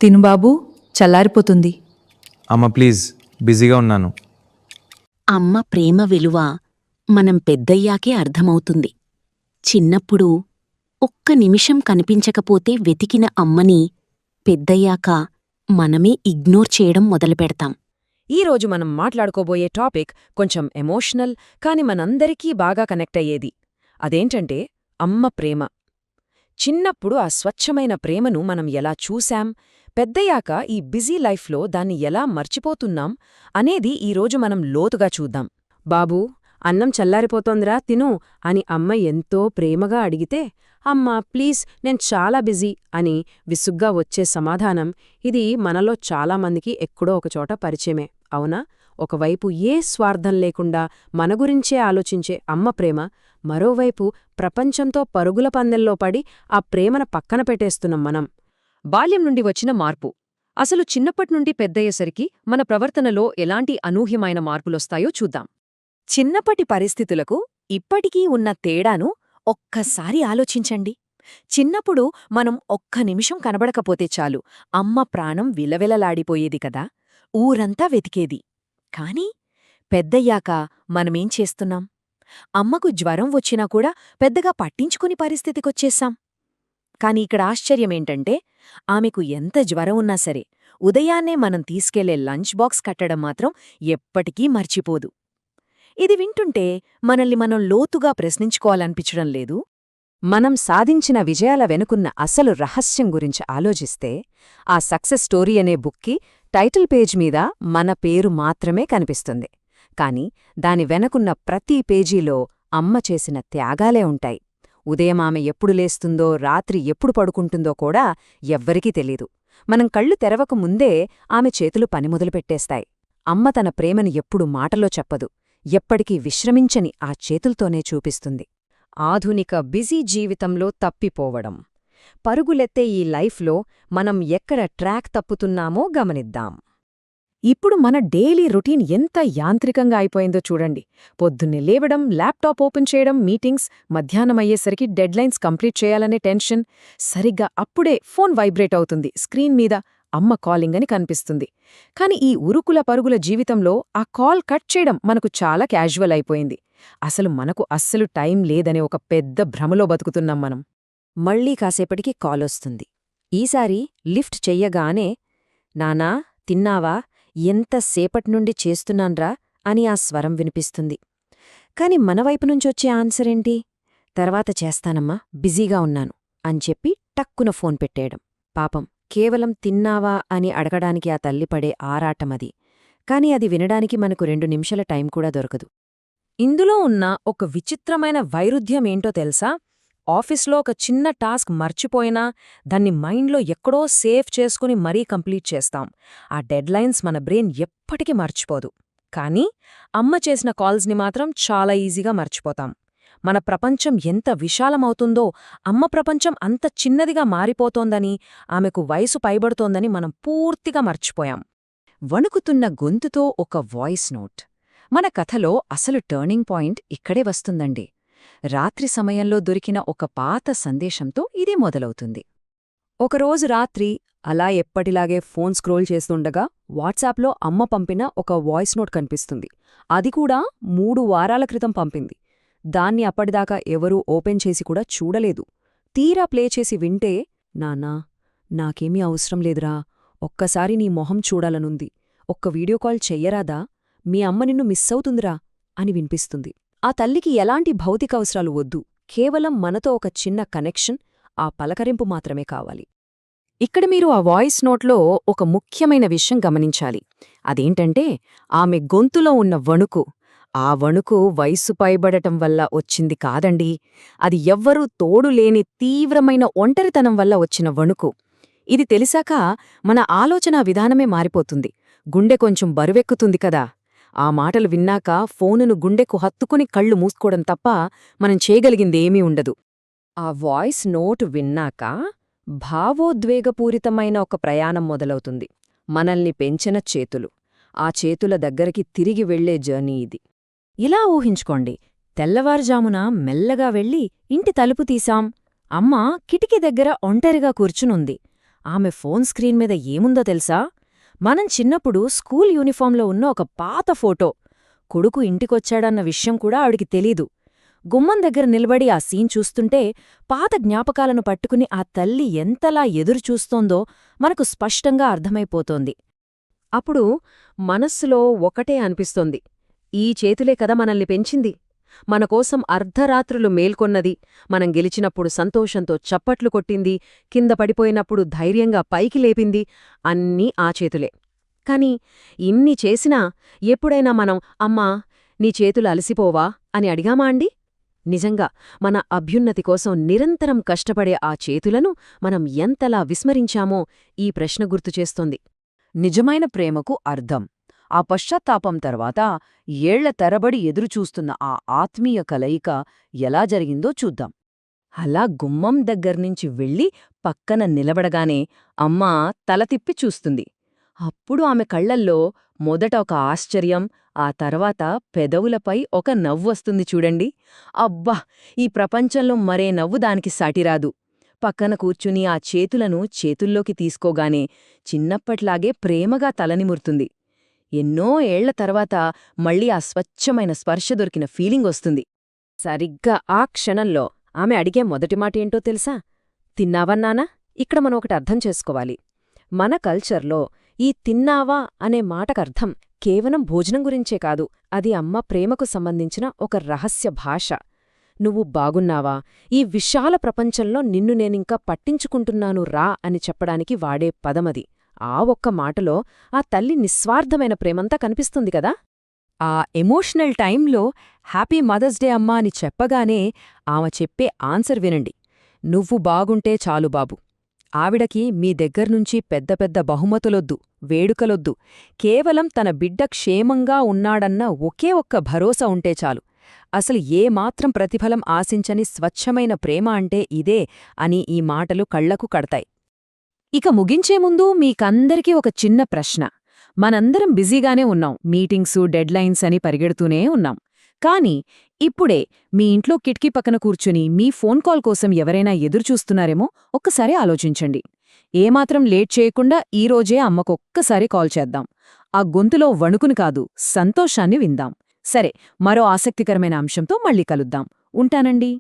తిను బాబూ, చల్లారిపోతుంది. అమ్మ ప్లీజ్, బిజీగా ఉన్నాను. అమ్మ ప్రేమ విలువ మనం పెద్దయ్యాకే అర్థమవుతుంది. చిన్నప్పుడు ఒక్క నిమిషం కనిపించకపోతే వెతికిన అమ్మని పెద్దయ్యాక మనమే ఇగ్నోర్ చేయడం మొదలుపెడతాం. ఈరోజు మనం మాట్లాడుకోబోయే టాపిక్ కొంచెం ఎమోషనల్, కాని మనందరికీ బాగా కనెక్ట్ అయ్యేది. అదేంటంటే అమ్మ ప్రేమ. చిన్నప్పుడు ఆ స్వచ్ఛమైన ప్రేమను మనం ఎలా చూశాం, పెద్దయ్యాక ఈ బిజీ లైఫ్లో దాన్ని ఎలా మర్చిపోతున్నాం అనేది ఈరోజు మనం లోతుగా చూద్దాం. బాబూ, అన్నం చల్లారిపోతోందిరా, తిను అని అమ్మ ఎంతో ప్రేమగా అడిగితే, అమ్మా ప్లీజ్ నేను చాలా బిజీ అని విసుగ్గా వచ్చే సమాధానం, ఇది మనలో చాలామందికి ఎక్కడో ఒకచోట పరిచయమే, అవునా? ఒకవైపు ఏ స్వార్థం లేకుండా మన గురించే ఆలోచించే అమ్మ ప్రేమ, మరోవైపు ప్రపంచంతో పరుగుల పందెల్లో పడి ఆ ప్రేమను పక్కన పెట్టేస్తున్నాం మనం. బాల్యం నుండి వచ్చిన మార్పు. అసలు చిన్నప్పట్నుండి పెద్దయ్యేసరికి మన ప్రవర్తనలో ఎలాంటి అనూహ్యమైన మార్పులొస్తాయో చూద్దాం. చిన్నప్పటి పరిస్థితులకు ఇప్పటికీ ఉన్న తేడాను ఒక్కసారి ఆలోచించండి. చిన్నప్పుడు మనం ఒక్క నిమిషం కనబడకపోతే చాలు అమ్మ ప్రాణం విలవిలలాడిపోయేది కదా, ఊరంతా వెతికేది. కాని పెద్దయ్యాక మనమేం చేస్తున్నాం? అమ్మకు జ్వరం వచ్చినా కూడా పెద్దగా పట్టించుకుని పరిస్థితికొచ్చేశాం. కాని ఇక్కడ ఆశ్చర్యమేంటంటే, ఆమెకు ఎంత జ్వరం ఉన్నా సరే ఉదయాన్నే మనం తీసుకెళ్లే లంచ్ బాక్స్ కట్టడం మాత్రం ఎప్పటికీ మర్చిపోదు. ఇది వింటుంటే మనల్ని మనం లోతుగా ప్రశ్నించుకోవాలనిపించడం లేదు? మనం సాధించిన విజయాల వెనుకున్న అసలు రహస్యం గురించి ఆలోచిస్తే, ఆ సక్సెస్ స్టోరీ అనే బుక్కి టైటిల్ పేజ్ మీద మన పేరు మాత్రమే కనిపిస్తుంది. కాని దాని వెనకున్న ప్రతి పేజీలో అమ్మ చేసిన త్యాగాలే ఉంటాయి. ఉదయం ఆమె ఎప్పుడు లేస్తుందో, రాత్రి ఎప్పుడు పడుకుంటుందో కూడా ఎవ్వరికీ తెలీదు. మనం కళ్ళు తెరవక ముందే ఆమె చేతులు పని మొదలుపెట్టేస్తాయి. అమ్మ తన ప్రేమను ఎప్పుడు మాటలో చెప్పదు, ఎప్పటికీ విశ్రమించని ఆ చేతుల్తోనే చూపిస్తుంది. ఆధునిక బిజీ జీవితంలో తప్పిపోవడం. పరుగులెత్తే ఈ లైఫ్లో మనం ఎక్కడ ట్రాక్ తప్పుతున్నామో గమనిద్దాం. ఇప్పుడు మన డైలీ రొటీన్ ఎంత యాంత్రికంగా అయిపోయిందో చూడండి. పొద్దున్నే లేవడం, ల్యాప్టాప్ ఓపెన్ చేయడం, మీటింగ్స్, మధ్యాహ్నమయ్యేసరికి డెడ్లైన్స్ కంప్లీట్ చేయాలనే టెన్షన్. సరిగ్గా అప్పుడే ఫోన్ వైబ్రేట్ అవుతుంది, స్క్రీన్ మీద అమ్మ కాలింగ్ అని కనిపిస్తుంది. కాని ఈ ఉరుకుల పరుగుల జీవితంలో ఆ కాల్ కట్ చేయడం మనకు చాలా క్యాజువల్ అయిపోయింది. అసలు మనకు అస్సలు టైం లేదనే ఒక పెద్ద భ్రమలో బతుకుతున్నాం మనం. మళ్లీ కాసేపటికి కాలొస్తుంది. ఈసారి లిఫ్ట్ చెయ్యగానే, నానా తిన్నావా, ఎంతసేపట్నుండి చేస్తున్నాన్రా అని ఆ స్వరం వినిపిస్తుంది. కాని మనవైపునుంచొచ్చే ఆన్సరేంటి? తర్వాత చేస్తానమ్మా, బిజీగా ఉన్నాను అని చెప్పి టక్కున ఫోన్ పెట్టేయడం. పాపం, కేవలం తిన్నావా అని అడగడానికి ఆ తల్లి పడే ఆరాటమది. కాని అది వినడానికి మనకు 2 నిమిషాల టైం కూడా దొరకదు. ఇందులో ఉన్న ఒక విచిత్రమైన వైరుధ్యమేంటో తెలుసా? ఆఫీస్లో ఒక చిన్న టాస్క్ మర్చిపోయినా దాన్ని మైండ్లో ఎక్కడో సేవ్ చేసుకుని మరీ కంప్లీట్ చేస్తాం. ఆ డెడ్లైన్స్ మన బ్రెయిన్ ఎప్పటికీ మర్చిపోదు. కానీ అమ్మ చేసిన కాల్స్ని మాత్రం చాలా ఈజీగా మర్చిపోతాం. మన ప్రపంచం ఎంత విశాలమవుతుందో అమ్మ ప్రపంచం అంత చిన్నదిగా మారిపోతోందని, ఆమెకు వయసు పైబడుతోందని మనం పూర్తిగా మర్చిపోయాం. వణుకుతున్న గొంతుతో ఒక వాయిస్ నోట్. మన కథలో అసలు టర్నింగ్ పాయింట్ ఇక్కడే వస్తుందండి. రాత్రి సమయంలో దొరికిన ఒక పాత సందేశంతో ఇదే మొదలవుతుంది. ఒకరోజు రాత్రి అలా ఎప్పటిలాగే ఫోన్ స్క్రోల్ చేస్తుండగా వాట్సాప్లో అమ్మ పంపిన ఒక వాయిస్ నోట్ కనిపిస్తుంది. అది కూడా 3 వారాల క్రితం పంపింది. దాన్ని అప్పటిదాకా ఎవరూ ఓపెన్ చేసి కూడా చూడలేదు. తీరా ప్లే చేసి వింటే, నాన్నా, నాకేమీ అవసరం లేదురా, ఒక్కసారి నీ మొహం చూడాలనుంది, ఒక్క వీడియో కాల్ చెయ్యరాదా, మీ అమ్మ నిన్ను మిస్ అవుతుందిరా అని వినిపిస్తుంది. ఆ తల్లికి ఎలాంటి భౌతిక అవసరాలు వద్దు, కేవలం మనతో ఒక చిన్న కనెక్షన్, ఆ పలకరింపు మాత్రమే కావాలి. ఇక్కడ మీరు ఆ వాయిస్ నోట్లో ఒక ముఖ్యమైన విషయం గమనించాలి. అదేంటంటే, ఆమె గొంతులో ఉన్న వణుకు. ఆ వణుకు వయస్సు పైబడటం వల్ల వచ్చింది కాదండి. అది ఎవ్వరూ తోడులేని తీవ్రమైన ఒంటరితనం వల్ల వచ్చిన వణుకు. ఇది తెలిసాక మన ఆలోచనా విధానమే మారిపోతుంది. గుండె కొంచెం బరువెక్కుతుంది కదా. ఆ మాటలు విన్నాక ఫోనును గుండెకు హత్తుకుని కళ్ళు మూసుకోవడం తప్ప మనం చేయగలిగిందేమీ ఉండదు. ఆ వాయిస్ నోటు విన్నాక భావోద్వేగపూరితమైన ఒక ప్రయాణం మొదలవుతుంది. మనల్ని పెంచిన చేతులు, ఆ చేతుల దగ్గరికి తిరిగి వెళ్లే జర్నీ ఇది. ఇలా ఊహించుకోండి, తెల్లవారుజామున మెల్లగా వెళ్ళి ఇంటి తలుపు తీశాం. అమ్మ కిటికీ దగ్గర ఒంటరిగా కూర్చునుంది. ఆమె ఫోన్ స్క్రీన్ మీద ఏముందో తెలుసా? మనం చిన్నప్పుడు స్కూల్ యూనిఫాంలో ఉన్న ఒక పాత ఫోటో. కొడుకు ఇంటికొచ్చాడన్న విషయం కూడా ఆవిడికి తెలీదు. గుమ్మం దగ్గర నిలబడి ఆ సీన్ చూస్తుంటే పాత జ్ఞాపకాలను పట్టుకుని ఆ తల్లి ఎంతలా ఎదురుచూస్తోందో మనకు స్పష్టంగా అర్థమైపోతోంది. అప్పుడు మనస్సులో ఒకటే అనిపిస్తోంది, ఈ చేతులే కదా మనల్ని పెంచింది, మనకోసం అర్ధరాత్రులు మేల్కొన్నది, మనం గెలిచినప్పుడు సంతోషంతో చప్పట్లు కొట్టింది, కింద పడిపోయినప్పుడు ధైర్యంగా పైకి లేపింది, అన్నీ ఆ చేతులే. కాని ఇన్ని చేసినా ఎప్పుడైనా మనం అమ్మా నీ చేతులు అలసిపోవా అని అడిగామా అండి? నిజంగా మన అభ్యున్నతి కోసం నిరంతరం కష్టపడే ఆ చేతులను మనం ఎంతలా విస్మరించామో ఈ ప్రశ్న గుర్తుచేస్తోంది. నిజమైన ప్రేమకు అర్థం. ఆ పశ్చాత్తాపం తర్వాత ఏళ్ల తరబడి ఎదురుచూస్తున్న ఆ ఆత్మీయ కలయిక ఎలా జరిగిందో చూద్దాం. అలా గుమ్మం దగ్గర్నుంచి వెళ్ళి పక్కన నిలబడగానే అమ్మా తల తిప్పి చూస్తుంది. అప్పుడు ఆమె కళ్లల్లో మొదట ఒక ఆశ్చర్యం, ఆ తర్వాత పెదవులపై ఒక నవ్వొస్తుంది చూడండి. అబ్బా, ఈ ప్రపంచంలో మరే నవ్వు దానికి సాటిరాదు. పక్కన కూర్చుని ఆ చేతులను చేతుల్లోకి తీసుకోగానే చిన్నప్పట్లాగే ప్రేమగా తలనిమురుతుంది. ఎన్నో ఏళ్ల తర్వాత మళ్ళీ ఆ స్వచ్ఛమైన స్పర్శ దొరికిన ఫీలింగొస్తుంది. సరిగ్గా ఆ క్షణంలో ఆమె అడిగే మొదటి మాటేంటో తెలుసా? తిన్నావన్నానా? ఇక్కడ మనం ఒకటి అర్థం చేసుకోవాలి. మన కల్చర్లో ఈ తిన్నావా అనే మాటకర్థం కేవలం భోజనం గురించే కాదు, అది అమ్మ ప్రేమకు సంబంధించిన ఒక రహస్య భాష. నువ్వు బాగున్నావా, ఈ విశాల ప్రపంచంలో నిన్ను నేనింకా పట్టించుకుంటున్నాను రా అని చెప్పడానికి వాడే పదమది. ఆ ఒక్క మాటలో ఆ తల్లి నిస్వార్థమైన ప్రేమంతా కనిపిస్తుంది కదా. ఆ ఎమోషనల్ టైంలో హ్యాపీ మదర్స్ డే అమ్మా అని చెప్పగానే ఆమె చెప్పే ఆన్సర్ వినండి. నువ్వు బాగుంటే చాలు బాబు. ఆవిడకి మీ దగ్గర్నుంచి పెద్ద పెద్ద బహుమతులొద్దు, వేడుకలొద్దు, కేవలం తన బిడ్డ క్షేమంగా ఉన్నాడన్న ఒకే ఒక్క భరోసా ఉంటే చాలు. అసలు ఏమాత్రం ప్రతిఫలం ఆశించని స్వచ్ఛమైన ప్రేమ అంటే ఇదే అని ఈ మాటలు కళ్లకు కడతాయి. ఇక ముగించే ముందు మీకందరికీ ఒక చిన్న ప్రశ్న. మనందరం బిజీగానే ఉన్నాం, మీటింగ్సు, డెడ్లైన్స్ అని పరిగెడుతూనే ఉన్నాం. కానీ ఇప్పుడే మీ ఇంట్లో కిటికీ పక్కన కూర్చుని మీ ఫోన్ కాల్ కోసం ఎవరైనా ఎదురుచూస్తున్నారేమో ఒక్కసారి ఆలోచించండి. ఏమాత్రం లేట్ చేయకుండా ఈరోజే అమ్మకొక్కసారి కాల్ చేద్దాం. ఆ గొంతులో వణుకుని కాదు, సంతోషాన్ని విందాం. సరే, మరో ఆసక్తికరమైన అంశంతో మళ్ళీ కలుద్దాం. ఉంటానండి.